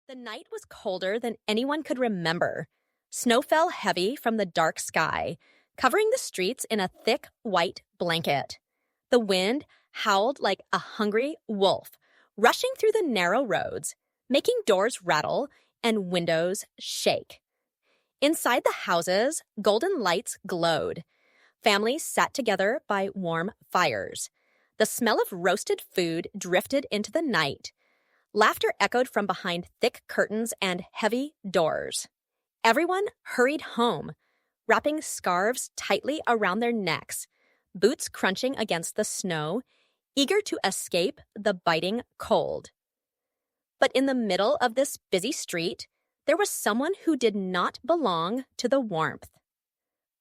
The night was colder than anyone could remember. Snow fell heavy from the dark sky, covering the streets in a thick white blanket. The wind howled like a hungry wolf, rushing through the narrow roads, making doors rattle and windows shake. Inside the houses, golden lights glowed. Families sat together by warm fires. The smell of roasted food drifted into the night. Laughter echoed from behind thick curtains and heavy doors. Everyone hurried home, wrapping scarves tightly around their necks, boots crunching against the snow, eager to escape the biting cold. But in the middle of this busy street, there was someone who did not belong to the warmth.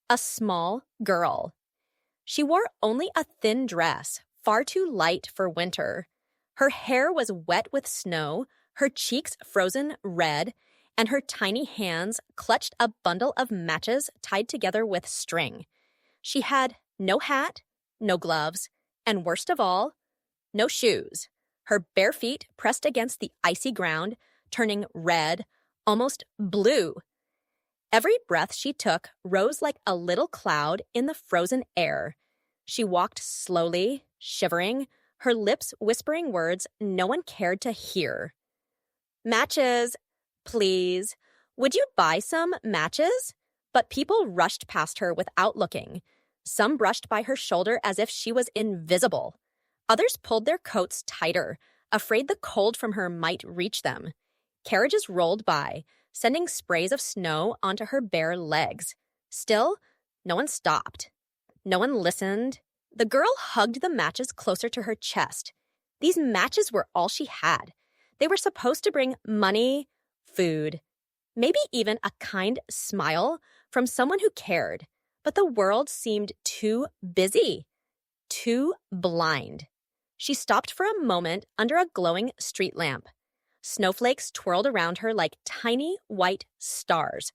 A small girl. She wore only a thin dress, far too light for winter. Her hair was wet with snow, her cheeks frozen red, and her tiny hands clutched a bundle of matches tied together with string. She had no hat, no gloves, and worst of all, no shoes. Her bare feet pressed against the icy ground, turning red, almost blue. Every breath she took rose like a little cloud in the frozen air. She walked slowly, shivering, her lips whispering words no one cared to hear. "Matches, please. Would you buy some matches?" But people rushed past her without looking. Some brushed by her shoulder as if she was invisible. Others pulled their coats tighter, afraid the cold from her might reach them. Carriages rolled by, sending sprays of snow onto her bare legs. Still, no one stopped. No one listened. The girl hugged the matches closer to her chest. These matches were all she had. They were supposed to bring money, food, maybe even a kind smile from someone who cared. But the world seemed too busy, too blind. She stopped for a moment under a glowing street lamp. Snowflakes twirled around her like tiny white stars.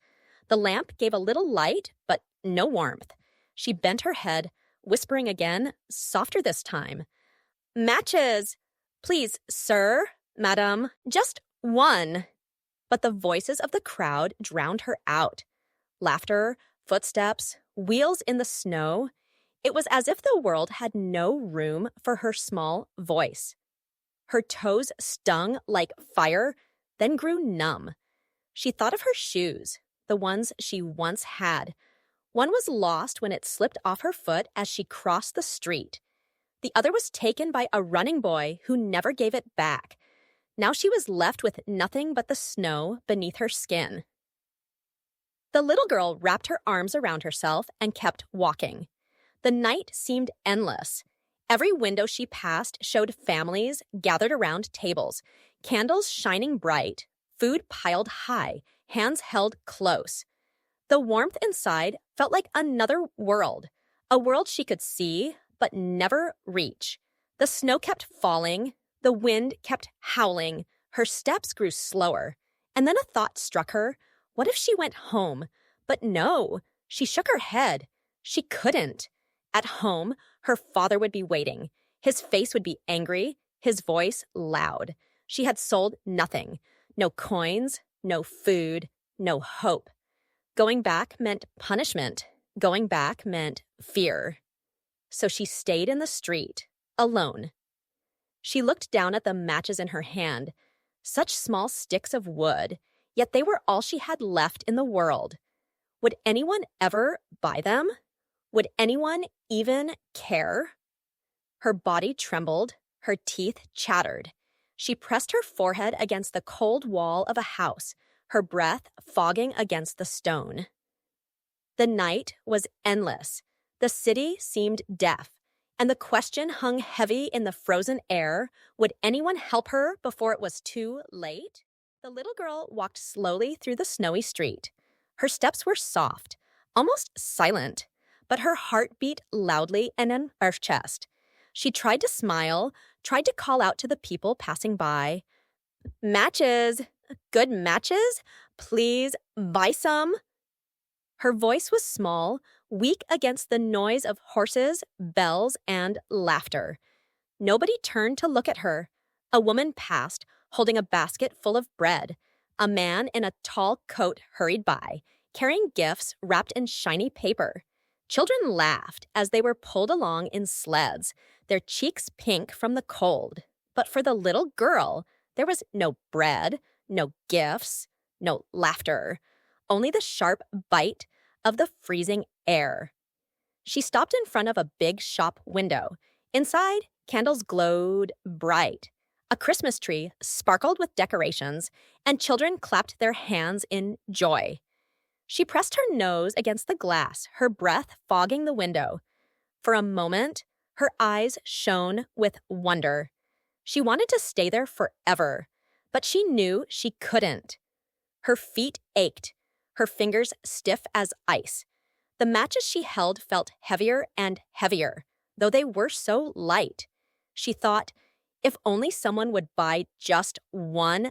The lamp gave a little light, but no warmth. She bent her head, whispering again, softer this time. "Matches! Please, sir, madam, just one." But the voices of the crowd drowned her out. Laughter, footsteps, wheels in the snow. It was as if the world had no room for her small voice. Her toes stung like fire, then grew numb. She thought of her shoes, the ones she once had. One was lost when it slipped off her foot as she crossed the street. The other was taken by a running boy who never gave it back. Now she was left with nothing but the snow beneath her skin. The little girl wrapped her arms around herself and kept walking. The night seemed endless. Every window she passed showed families gathered around tables, candles shining bright, food piled high, hands held close. The warmth inside felt like another world, a world she could see but never reach. The snow kept falling, the wind kept howling, her steps grew slower. And then a thought struck her. What if she went home? But no, she shook her head. She couldn't. At home, her father would be waiting. His face would be angry, his voice loud. She had sold nothing. No coins, no food, no hope. Going back meant punishment. Going back meant fear. So she stayed in the street, alone. She looked down at the matches in her hand, such small sticks of wood, yet they were all she had left in the world. Would anyone ever buy them? Would anyone even care? Her body trembled, her teeth chattered. She pressed her forehead against the cold wall of a house, her breath fogging against the stone. The night was endless. The city seemed deaf, and the question hung heavy in the frozen air. Would anyone help her before it was too late? The little girl walked slowly through the snowy street. Her steps were soft, almost silent, but her heart beat loudly in her chest. She tried to smile, tried to call out to the people passing by. "Matches! Good matches? Please buy some." Her voice was small, weak against the noise of horses, bells, and laughter. Nobody turned to look at her. A woman passed, holding a basket full of bread. A man in a tall coat hurried by, carrying gifts wrapped in shiny paper. Children laughed as they were pulled along in sleds, their cheeks pink from the cold. But for the little girl, there was no bread, no gifts, no laughter, only the sharp bite of the freezing air. She stopped in front of a big shop window. Inside, candles glowed bright. A Christmas tree sparkled with decorations, and children clapped their hands in joy. She pressed her nose against the glass, her breath fogging the window. For a moment, her eyes shone with wonder. She wanted to stay there forever, but she knew she couldn't. Her feet ached, her fingers stiff as ice. The matches she held felt heavier and heavier, though they were so light. She thought, if only someone would buy just one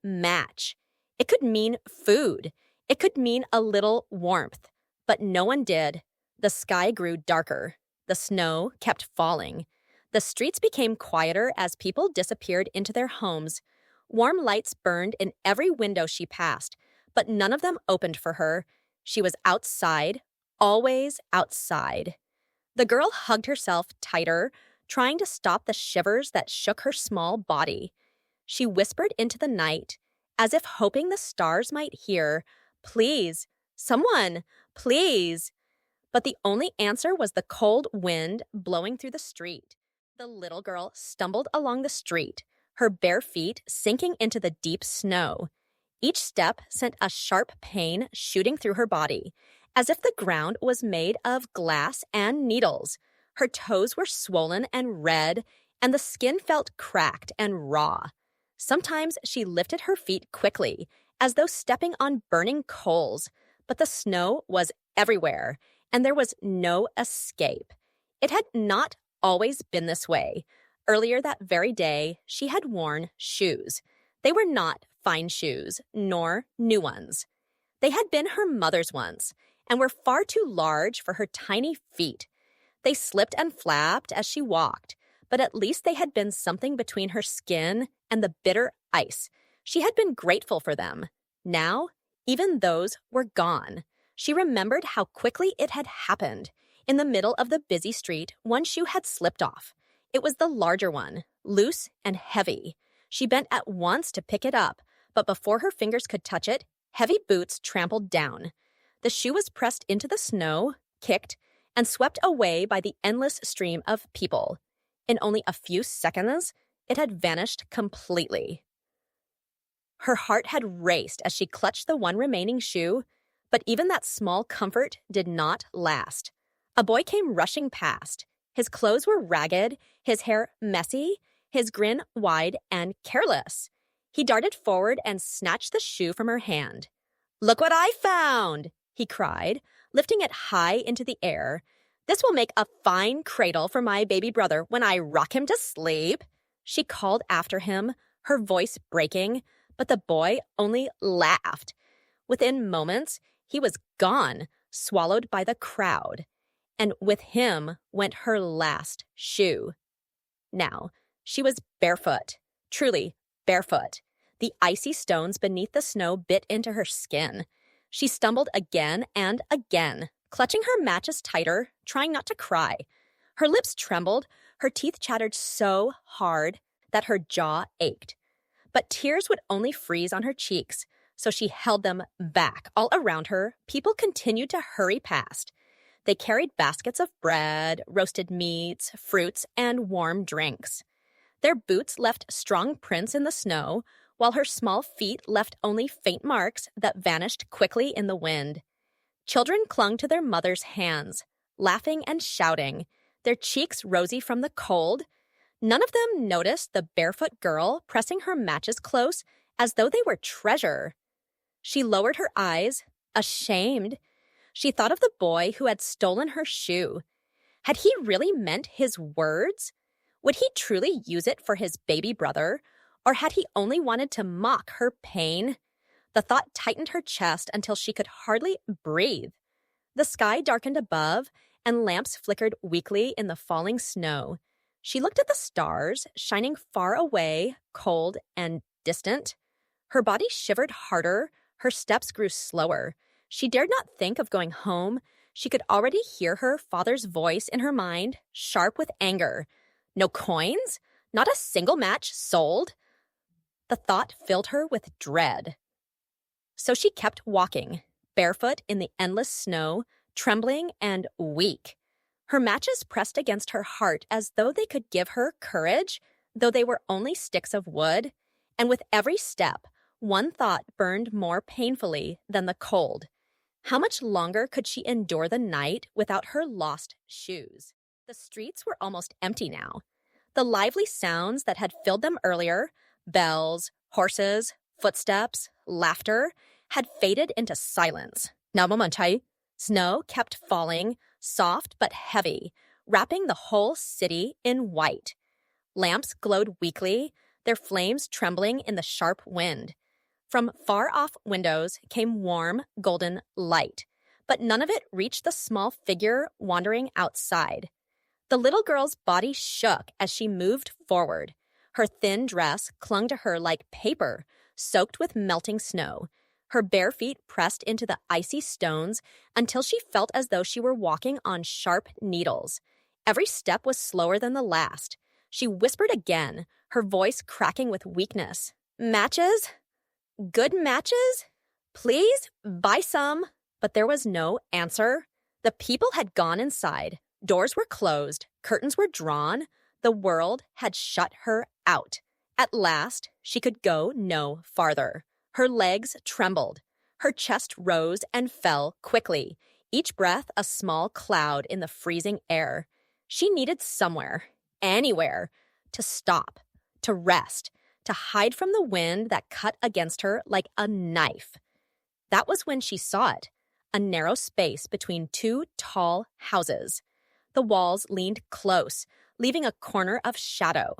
match. It could mean food. It could mean a little warmth. But no one did. The sky grew darker. The snow kept falling. The streets became quieter as people disappeared into their homes. Warm lights burned in every window she passed, but none of them opened for her. She was outside, always outside. The girl hugged herself tighter, trying to stop the shivers that shook her small body. She whispered into the night, as if hoping the stars might hear, "Please, someone, please." But the only answer was the cold wind blowing through the street. The little girl stumbled along the street, her bare feet sinking into the deep snow. Each step sent a sharp pain shooting through her body, as if the ground was made of glass and needles. Her toes were swollen and red, and the skin felt cracked and raw. Sometimes she lifted her feet quickly, as though stepping on burning coals, but the snow was everywhere, and there was no escape. It had not always been this way. Earlier that very day, she had worn shoes. They were not fine shoes, nor new ones. They had been her mother's ones, and were far too large for her tiny feet. They slipped and flapped as she walked, but at least they had been something between her skin and the bitter ice. She had been grateful for them. Now, even those were gone. She remembered how quickly it had happened. In the middle of the busy street, one shoe had slipped off. It was the larger one, loose and heavy. She bent at once to pick it up, but before her fingers could touch it, heavy boots trampled down. The shoe was pressed into the snow, kicked, and swept away by the endless stream of people. In only a few seconds, it had vanished completely. Her heart had raced as she clutched the one remaining shoe, but even that small comfort did not last. A boy came rushing past. His clothes were ragged, his hair messy, his grin wide and careless. He darted forward and snatched the shoe from her hand. "Look what I found!" he cried, lifting it high into the air. "This will make a fine cradle for my baby brother when I rock him to sleep." She called after him, her voice breaking, but the boy only laughed. Within moments, he was gone, swallowed by the crowd. And with him went her last shoe. Now, she was barefoot, truly barefoot. The icy stones beneath the snow bit into her skin. She stumbled again and again, clutching her matches tighter, trying not to cry. Her lips trembled, her teeth chattered so hard that her jaw ached. But tears would only freeze on her cheeks, so she held them back. All around her, people continued to hurry past. They carried baskets of bread, roasted meats, fruits, and warm drinks. Their boots left strong prints in the snow, while her small feet left only faint marks that vanished quickly in the wind. Children clung to their mothers' hands, laughing and shouting, their cheeks rosy from the cold. None of them noticed the barefoot girl pressing her matches close as though they were treasure. She lowered her eyes, ashamed. She thought of the boy who had stolen her shoe. Had he really meant his words? Would he truly use it for his baby brother, or had he only wanted to mock her pain? The thought tightened her chest until she could hardly breathe. The sky darkened above, and lamps flickered weakly in the falling snow. She looked at the stars, shining far away, cold and distant. Her body shivered harder, her steps grew slower. She dared not think of going home. She could already hear her father's voice in her mind, sharp with anger. No coins? Not a single match sold? The thought filled her with dread. So she kept walking, barefoot in the endless snow, trembling and weak. Her matches pressed against her heart as though they could give her courage, though they were only sticks of wood. And with every step, one thought burned more painfully than the cold. How much longer could she endure the night without her lost shoes? The streets were almost empty now. The lively sounds that had filled them earlier, bells, horses, footsteps, laughter, had faded into silence. Snow kept falling, soft but heavy, wrapping the whole city in white. Lamps glowed weakly, their flames trembling in the sharp wind. From far-off windows came warm, golden light, but none of it reached the small figure wandering outside. The little girl's body shook as she moved forward. Her thin dress clung to her like paper, soaked with melting snow. Her bare feet pressed into the icy stones until she felt as though she were walking on sharp needles. Every step was slower than the last. She whispered again, her voice cracking with weakness. Matches? Good matches? Please, buy some. But there was no answer. The people had gone inside. Doors were closed. Curtains were drawn. The world had shut her out. At last, she could go no farther. Her legs trembled. Her chest rose and fell quickly, each breath a small cloud in the freezing air. She needed somewhere, anywhere, to stop, to rest, to hide from the wind that cut against her like a knife. That was when she saw it, a narrow space between two tall houses. The walls leaned close, leaving a corner of shadow.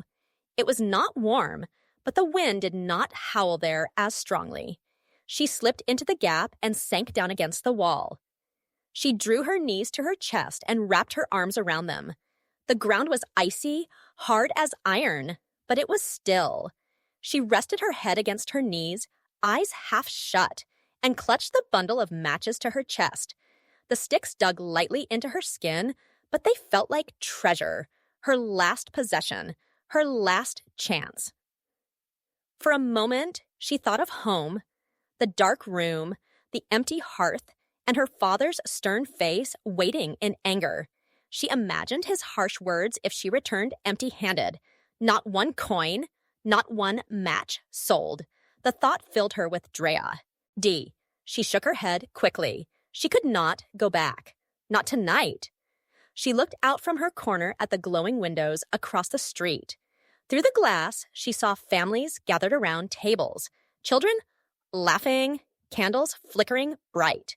It was not warm, but the wind did not howl there as strongly. She slipped into the gap and sank down against the wall. She drew her knees to her chest and wrapped her arms around them. The ground was icy, hard as iron, but it was still. She rested her head against her knees, eyes half shut, and clutched the bundle of matches to her chest. The sticks dug lightly into her skin, but they felt like treasure, her last possession, her last chance. For a moment, she thought of home, the dark room, the empty hearth, and her father's stern face waiting in anger. She imagined his harsh words if she returned empty-handed. Not one coin, not one match sold. The thought filled her with dread. She shook her head quickly. She could not go back. Not tonight. She looked out from her corner at the glowing windows across the street. Through the glass, she saw families gathered around tables, children laughing, candles flickering bright.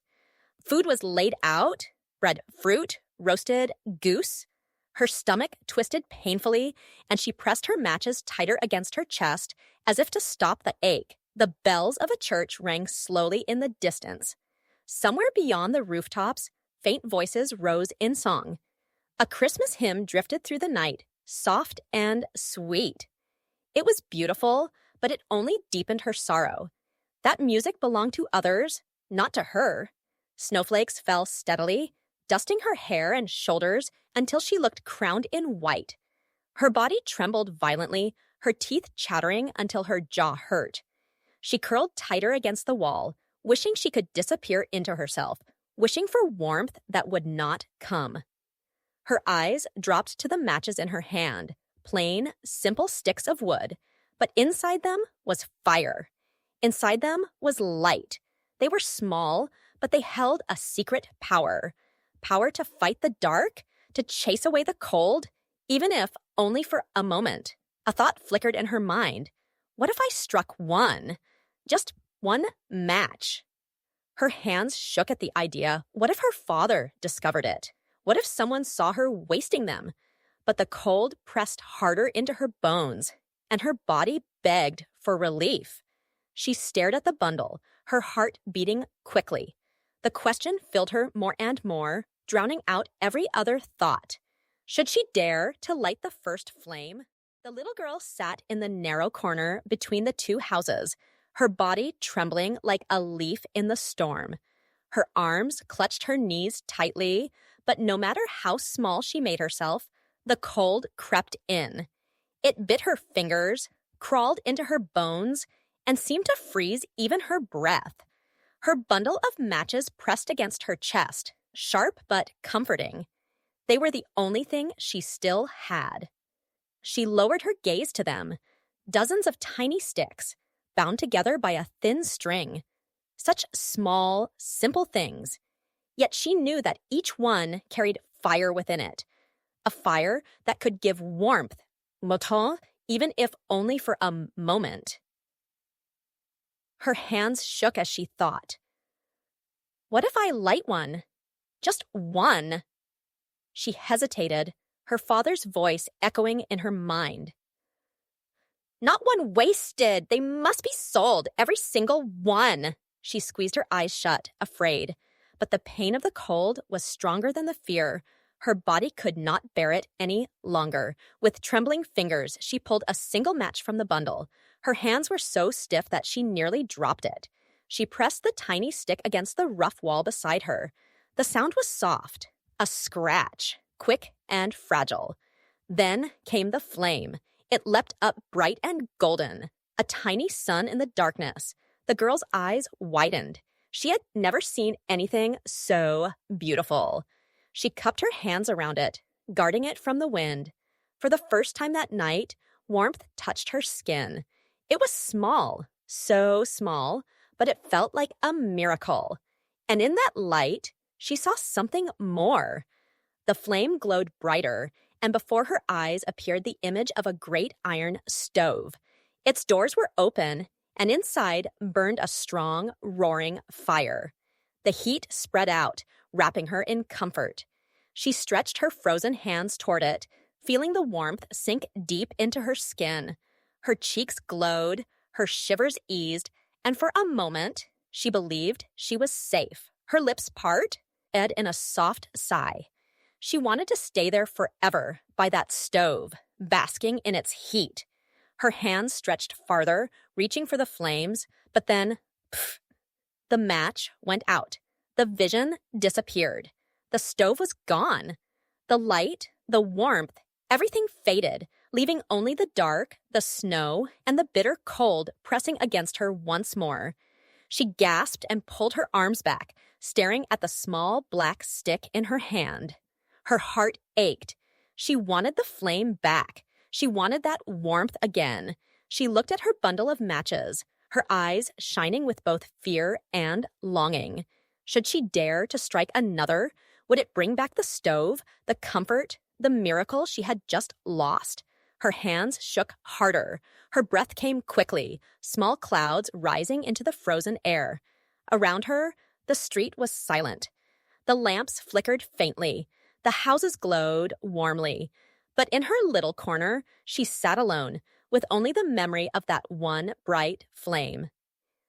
Food was laid out, bread, fruit, roasted goose. Her stomach twisted painfully, and she pressed her matches tighter against her chest as if to stop the ache. The bells of a church rang slowly in the distance. Somewhere beyond the rooftops, faint voices rose in song. A Christmas hymn drifted through the night, soft and sweet. It was beautiful, but it only deepened her sorrow. That music belonged to others, not to her. Snowflakes fell steadily, dusting her hair and shoulders until she looked crowned in white. Her body trembled violently, her teeth chattering until her jaw hurt. She curled tighter against the wall, wishing she could disappear into herself, wishing for warmth that would not come. Her eyes dropped to the matches in her hand, plain, simple sticks of wood, but inside them was fire. Inside them was light. They were small, but they held a secret power. Power to fight the dark, to chase away the cold, even if only for a moment. A thought flickered in her mind. What if I struck one? Just one match. Her hands shook at the idea. What if her father discovered it? What if someone saw her wasting them? But the cold pressed harder into her bones, and her body begged for relief. She stared at the bundle, her heart beating quickly. The question filled her more and more, drowning out every other thought. Should she dare to light the first flame? The little girl sat in the narrow corner between the two houses, her body trembling like a leaf in the storm. Her arms clutched her knees tightly, but no matter how small she made herself, the cold crept in. It bit her fingers, crawled into her bones, and seemed to freeze even her breath. Her bundle of matches pressed against her chest, sharp but comforting. They were the only thing she still had. She lowered her gaze to them, dozens of tiny sticks, bound together by a thin string. Such small, simple things. Yet she knew that each one carried fire within it. A fire that could give warmth, moton, even if only for a moment. Her hands shook as she thought. What if I light one? Just one? She hesitated, her father's voice echoing in her mind. Not one wasted. They must be sold, every single one. She squeezed her eyes shut, afraid. But the pain of the cold was stronger than the fear. Her body could not bear it any longer. With trembling fingers, she pulled a single match from the bundle. Her hands were so stiff that she nearly dropped it. She pressed the tiny stick against the rough wall beside her. The sound was soft, a scratch, quick and fragile. Then came the flame. It leapt up bright and golden, a tiny sun in the darkness. The girl's eyes widened. She had never seen anything so beautiful. She cupped her hands around it, guarding it from the wind. For the first time that night, warmth touched her skin. It was small, so small, but it felt like a miracle. And in that light, she saw something more. The flame glowed brighter, and before her eyes appeared the image of a great iron stove. Its doors were open, and inside burned a strong, roaring fire. The heat spread out, wrapping her in comfort. She stretched her frozen hands toward it, feeling the warmth sink deep into her skin. Her cheeks glowed, her shivers eased, and for a moment, she believed she was safe. Her lips part, ed in a soft sigh. She wanted to stay there forever by that stove, basking in its heat. Her hands stretched farther, reaching for the flames, but then, pff, the match went out. The vision disappeared. The stove was gone. The light, the warmth, everything faded, leaving only the dark, the snow, and the bitter cold pressing against her once more. She gasped and pulled her arms back, staring at the small black stick in her hand. Her heart ached. She wanted the flame back. She wanted that warmth again. She looked at her bundle of matches, her eyes shining with both fear and longing. Should she dare to strike another? Would it bring back the stove, the comfort, the miracle she had just lost? Her hands shook harder. Her breath came quickly, small clouds rising into the frozen air. Around her, the street was silent. The lamps flickered faintly. The houses glowed warmly. But in her little corner, she sat alone, with only the memory of that one bright flame.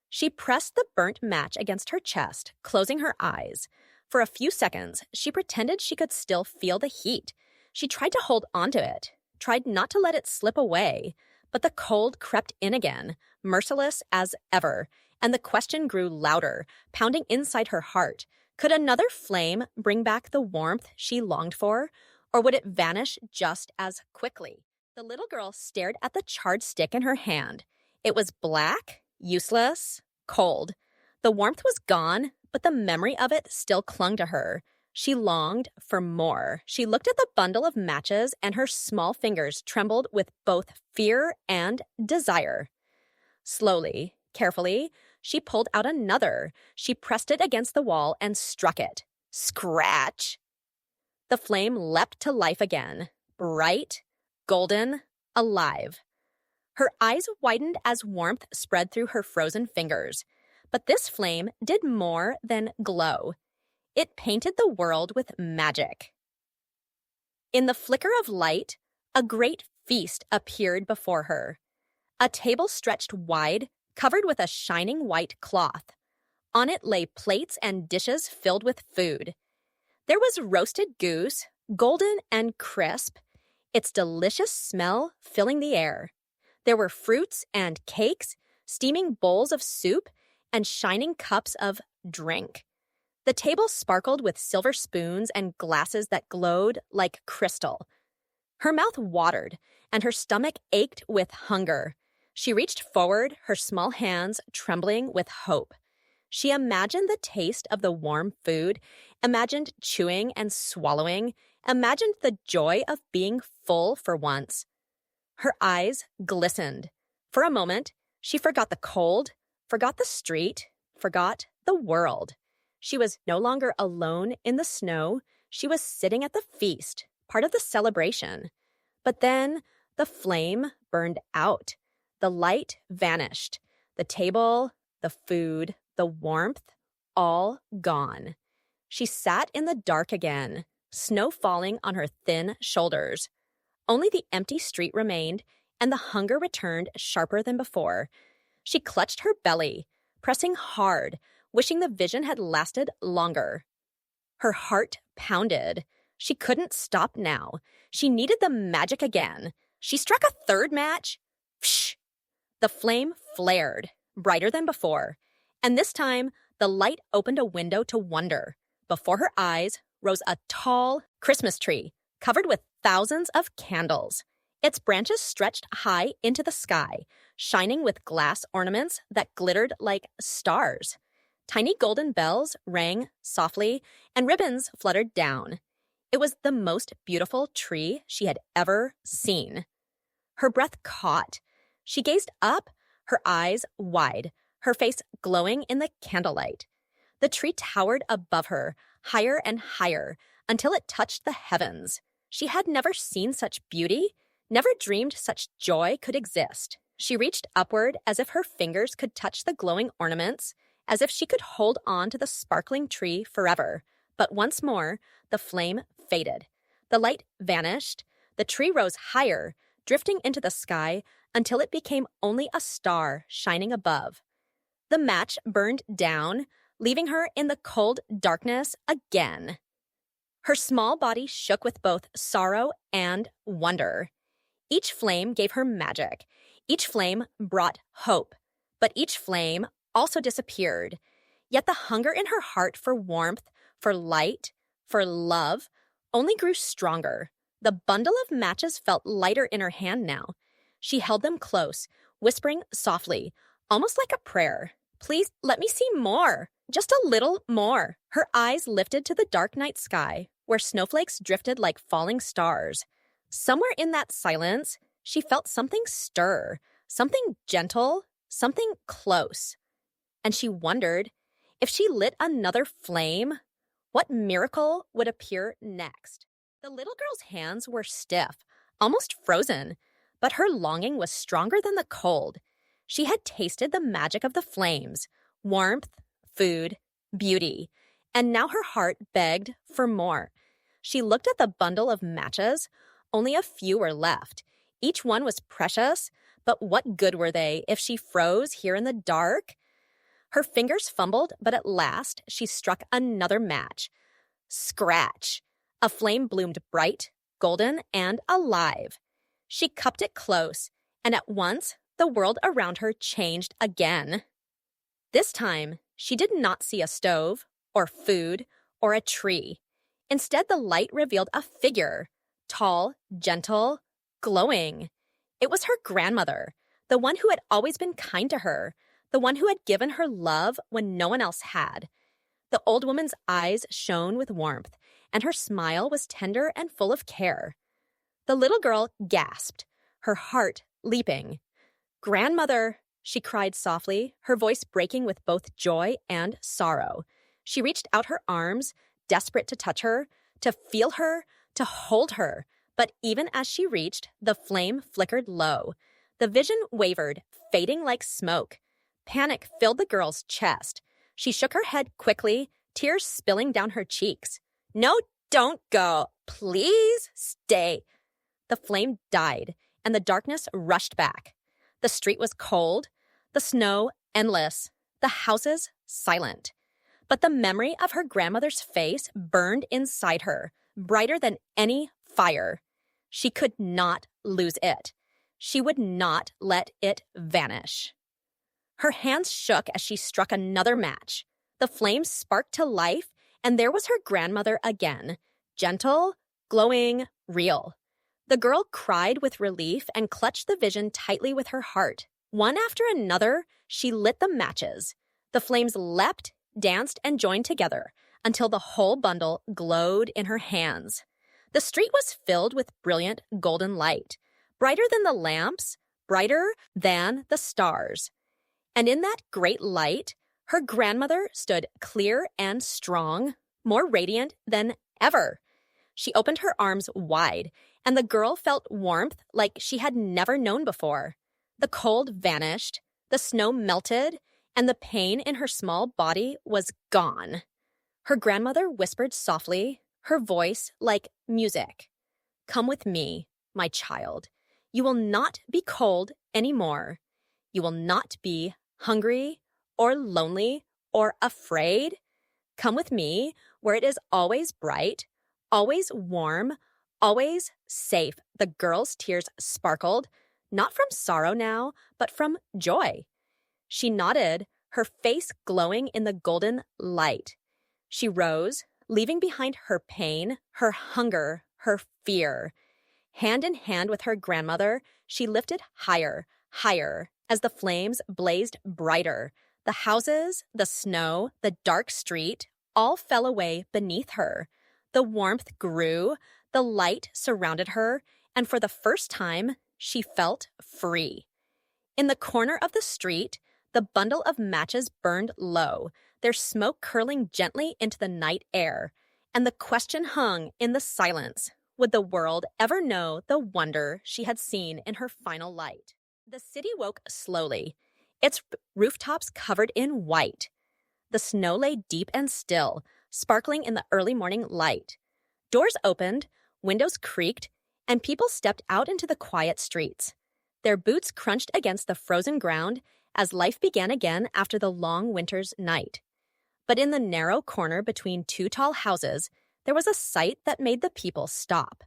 She pressed the burnt match against her chest, closing her eyes. For a few seconds, she pretended she could still feel the heat. She tried to hold onto it, tried not to let it slip away, but the cold crept in again, merciless as ever, and the question grew louder, pounding inside her heart. Could another flame bring back the warmth she longed for, or would it vanish just as quickly? The little girl stared at the charred stick in her hand. It was black, useless, cold. The warmth was gone, but the memory of it still clung to her. She longed for more. She looked at the bundle of matches, and her small fingers trembled with both fear and desire. Slowly, carefully, she pulled out another. She pressed it against the wall and struck it. Scratch! The flame leapt to life again, bright, golden, alive. Her eyes widened as warmth spread through her frozen fingers. But this flame did more than glow. It painted the world with magic. In the flicker of light, a great feast appeared before her. A table stretched wide, covered with a shining white cloth. On it lay plates and dishes filled with food. There was roasted goose, golden and crisp, its delicious smell filling the air. There were fruits and cakes, steaming bowls of soup and shining cups of drink. The table sparkled with silver spoons and glasses that glowed like crystal. Her mouth watered, and her stomach ached with hunger. She reached forward, her small hands trembling with hope. She imagined the taste of the warm food, imagined chewing and swallowing, imagined the joy of being full for once. Her eyes glistened. For a moment, she forgot the cold, forgot the street, forgot the world. She was no longer alone in the snow. She was sitting at the feast, part of the celebration. But then the flame burned out. The light vanished. The table, the food, the warmth, all gone. She sat in the dark again, snow falling on her thin shoulders. Only the empty street remained, and the hunger returned sharper than before. She clutched her belly, pressing hard, wishing the vision had lasted longer. Her heart pounded. She couldn't stop now. She needed the magic again. She struck a third match. Psh! The flame flared, brighter than before, and this time the light opened a window to wonder. Before her eyes rose a tall Christmas tree covered with thousands of candles. Its branches stretched high into the sky, shining with glass ornaments that glittered like stars. Tiny golden bells rang softly, and ribbons fluttered down. It was the most beautiful tree she had ever seen. Her breath caught. She gazed up, her eyes wide, her face glowing in the candlelight. The tree towered above her, higher and higher, until it touched the heavens. She had never seen such beauty, never dreamed such joy could exist. She reached upward as if her fingers could touch the glowing ornaments, as if she could hold on to the sparkling tree forever. But once more, the flame faded. The light vanished. The tree rose higher, drifting into the sky until it became only a star shining above. The match burned down, leaving her in the cold darkness again. Her small body shook with both sorrow and wonder. Each flame gave her magic. Each flame brought hope. But each flame also disappeared. Yet the hunger in her heart for warmth, for light, for love, only grew stronger. The bundle of matches felt lighter in her hand now. She held them close, whispering softly, almost like a prayer. Please let me see more, just a little more. Her eyes lifted to the dark night sky, where snowflakes drifted like falling stars. Somewhere in that silence, she felt something stir, something gentle, something close. And she wondered, if she lit another flame, what miracle would appear next? The little girl's hands were stiff, almost frozen, but her longing was stronger than the cold. She had tasted the magic of the flames, warmth, food, beauty, and now her heart begged for more. She looked at the bundle of matches. Only a few were left. Each one was precious, but what good were they if she froze here in the dark? Her fingers fumbled, but at last she struck another match. Scratch! A flame bloomed bright, golden, and alive. She cupped it close, and at once the world around her changed again. This time, she did not see a stove, or food, or a tree. Instead, the light revealed a figure, tall, gentle, glowing. It was her grandmother, the one who had always been kind to her, the one who had given her love when no one else had. The old woman's eyes shone with warmth, and her smile was tender and full of care. The little girl gasped, her heart leaping. "Grandmother," she cried softly, her voice breaking with both joy and sorrow. She reached out her arms, desperate to touch her, to feel her, to hold her. But even as she reached, the flame flickered low. The vision wavered, fading like smoke. Panic filled the girl's chest. She shook her head quickly, tears spilling down her cheeks. "No, don't go. Please stay." The flame died, and the darkness rushed back. The street was cold, the snow endless, the houses silent. But the memory of her grandmother's face burned inside her, brighter than any fire. She could not lose it. She would not let it vanish. Her hands shook as she struck another match. The flames sparked to life, and there was her grandmother again, gentle, glowing, real. The girl cried with relief and clutched the vision tightly with her heart. One after another, she lit the matches. The flames leapt, danced, and joined together until the whole bundle glowed in her hands. The street was filled with brilliant golden light, brighter than the lamps, brighter than the stars. And in that great light, her grandmother stood clear and strong, more radiant than ever. She opened her arms wide, and the girl felt warmth like she had never known before. The cold vanished, the snow melted, and the pain in her small body was gone. Her grandmother whispered softly, her voice like music. "Come with me, my child. You will not be cold anymore. You will not be hungry or lonely or afraid. Come with me where it is always bright, always warm, always safe." The girl's tears sparkled, not from sorrow now, but from joy. She nodded, her face glowing in the golden light. She rose, leaving behind her pain, her hunger, her fear. Hand in hand with her grandmother, she lifted higher, higher, as the flames blazed brighter. The houses, the snow, the dark street, all fell away beneath her. The warmth grew, the light surrounded her, and for the first time, she felt free. In the corner of the street, the bundle of matches burned low, their smoke curling gently into the night air, and the question hung in the silence. Would the world ever know the wonder she had seen in her final light? The city woke slowly, its rooftops covered in white. The snow lay deep and still, sparkling in the early morning light. Doors opened, windows creaked, and people stepped out into the quiet streets. Their boots crunched against the frozen ground as life began again after the long winter's night. But in the narrow corner between two tall houses, there was a sight that made the people stop.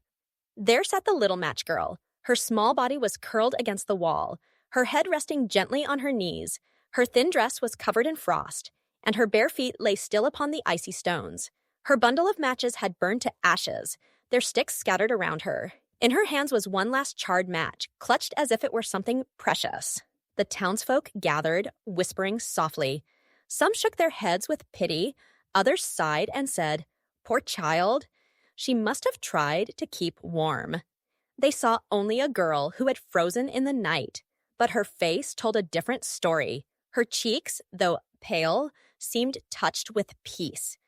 There sat the little match girl. Her small body was curled against the wall, her head resting gently on her knees. Her thin dress was covered in frost, and her bare feet lay still upon the icy stones. Her bundle of matches had burned to ashes, their sticks scattered around her. In her hands was one last charred match, clutched as if it were something precious. The townsfolk gathered, whispering softly. Some shook their heads with pity, others sighed and said, "Poor child, she must have tried to keep warm." They saw only a girl who had frozen in the night, but her face told a different story. Her cheeks, though pale, seemed touched with peace.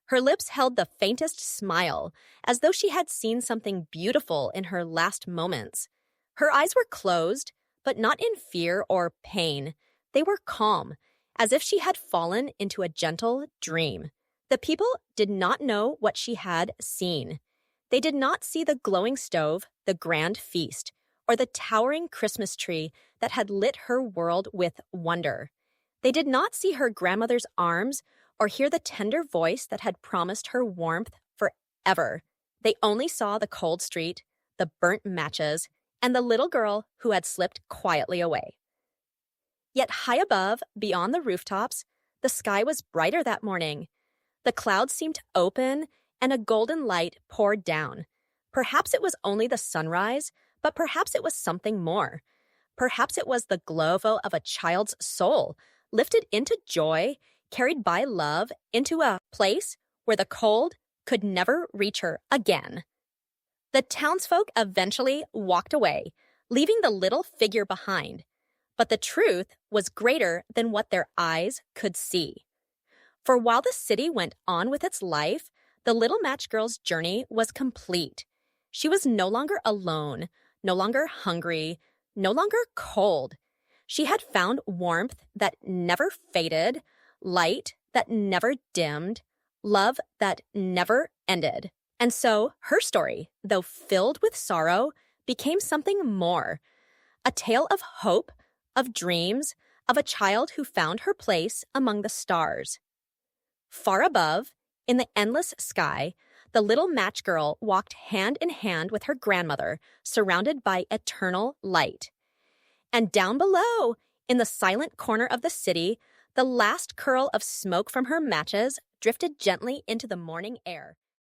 Her lips held the faintest smile, as though she had seen something beautiful in her last moments. Her eyes were closed, but not in fear or pain. They were calm, as if she had fallen into a gentle dream. The people did not know what she had seen. They did not see the glowing stove, the grand feast, or the towering Christmas tree that had lit her world with wonder. They did not see her grandmother's arms or hear the tender voice that had promised her warmth forever. They only saw the cold street, the burnt matches, and the little girl who had slipped quietly away. Yet high above, beyond the rooftops, the sky was brighter that morning. The clouds seemed open, and a golden light poured down. Perhaps it was only the sunrise, but perhaps it was something more. Perhaps it was the glow of a child's soul, lifted into joy, carried by love into a place where the cold could never reach her again. The townsfolk eventually walked away, leaving the little figure behind. But the truth was greater than what their eyes could see. For while the city went on with its life, the little match girl's journey was complete. She was no longer alone, no longer hungry, no longer cold. She had found warmth that never faded, light that never dimmed, love that never ended. And so her story, though filled with sorrow, became something more. A tale of hope, of dreams, of a child who found her place among the stars. Far above, in the endless sky, the little match girl walked hand in hand with her grandmother, surrounded by eternal light. And down below, In the silent corner of the city, the last curl of smoke from her matches drifted gently into the morning air.